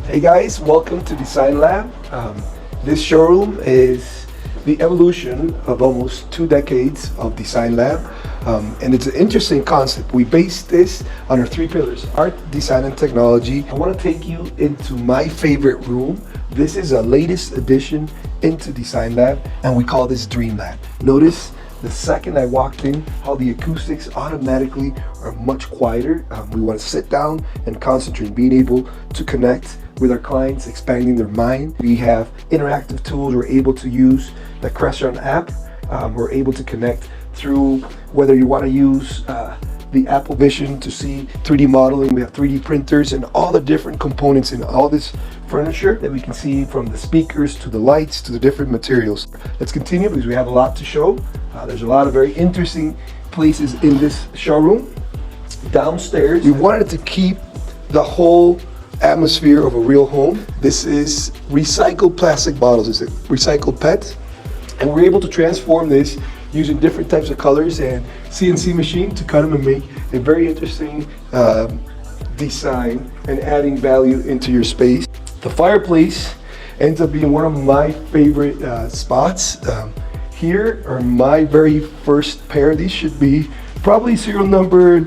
Hey guys, welcome to Design Lab. This showroom is the evolution of almost 2 decades of Design Lab, and it's an interesting concept. We based this on our 3 pillars: art, design, and technology. I want to take you into my favorite room. This is a latest addition into Design Lab, and we call this Dream Lab. Notice the second I walked in, how the acoustics automatically are much quieter. We want to sit down and concentrate, being able to connect with our clients, expanding their mind. We have interactive tools. We're able to use the Crestron app. We're able to connect through whether you want to use the Apple Vision to see 3D modeling. We have 3D printers and all the different components in all this furniture that we can see, from the speakers to the lights to the different materials. Let's continue because we have a lot to show. There's a lot of very interesting places in this showroom. Downstairs, we wanted to keep the whole atmosphere of a real home. This is recycled plastic bottles. It's a recycled PET, and we're able to transform this using different types of colors and CNC machine to cut them and make a very interesting design and adding value into your space. The fireplace ends up being one of my favorite spots. Here are my very first pair. These should be probably serial number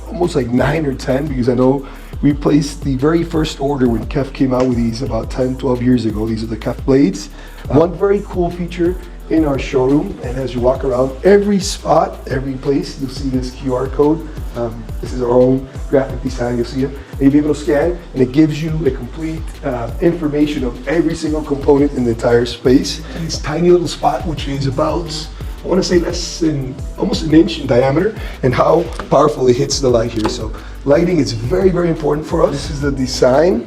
almost like 9 or 10, because I know we placed the very first order when Kef came out with these about 10-12 years ago. These are the Kef blades. One very cool feature in our showroom, and as you walk around every spot, every place, you'll see this QR code. This is our own graphic design. You'll see it, and you'll be able to scan, and it gives you a complete information of every single component in the entire space. And this tiny little spot, which is about, I want to say, less than almost an inch in diameter, and how powerful it hits the light here. So lighting is very, very important for us. This is the design,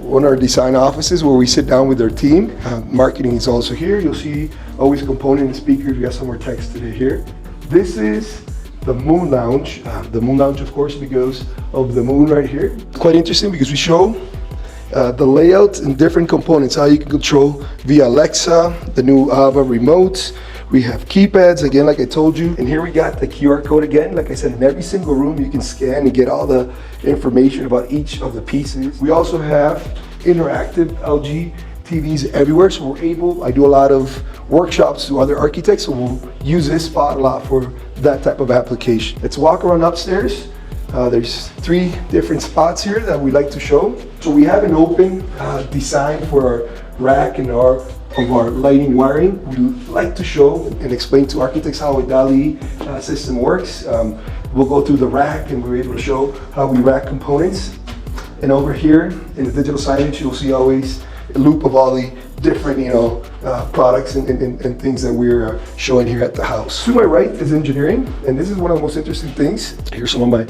one of our design offices where we sit down with our team. Marketing is also here. You'll see always component and speakers. We got some more text today here. This is the Moon Lounge. The Moon Lounge, of course, because of the moon right here. Quite interesting because we show the layout and different components, how you can control via Alexa, the new Ava remote. We have keypads, again, like I told you. And here we got the QR code again. Like I said, in every single room you can scan and get all the information about each of the pieces. We also have interactive LG TVs everywhere, so we're able, I do a lot of workshops to other architects, so we'll use this spot a lot for that type of application. Let's walk around upstairs. There's 3 different spots here that we like to show. So we have an open design for our rack and our lighting wiring. We like to show and explain to architects how a DALI system works. We'll go through the rack, and we're able to show how we rack components. And over here in the digital signage, you'll see always a loop of all the different, products and things that we're showing here at the house. To my right is engineering, and this is one of the most interesting things. Here's some of my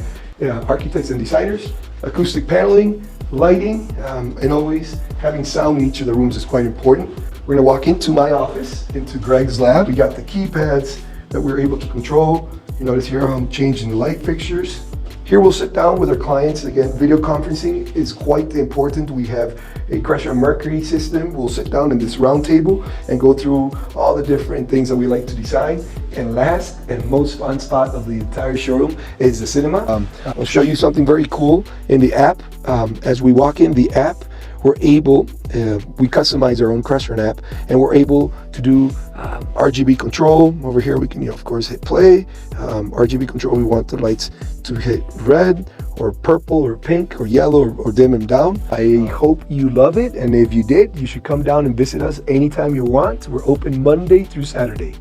architects and designers. Acoustic paneling, lighting, and always having sound in each of the rooms is quite important. We're gonna walk into my office, into Greg's lab. We got the keypads that we're able to control. You notice here I'm changing the light fixtures. Here we'll sit down with our clients. Again, video conferencing is quite important. We have a Crestron Mercury system. We'll sit down in this round table and go through all the different things that we like to design. And last and most fun spot of the entire showroom is the cinema. I'll show you something very cool in the app. As we walk in the app, we're able, we customize our own Crestron app, and we're able to do RGB control. Over here we can, of course, hit play. RGB control, we want the lights to hit red or purple or pink or yellow or dim them down. I hope you love it, and if you did, you should come down and visit us anytime you want. We're open Monday through Saturday.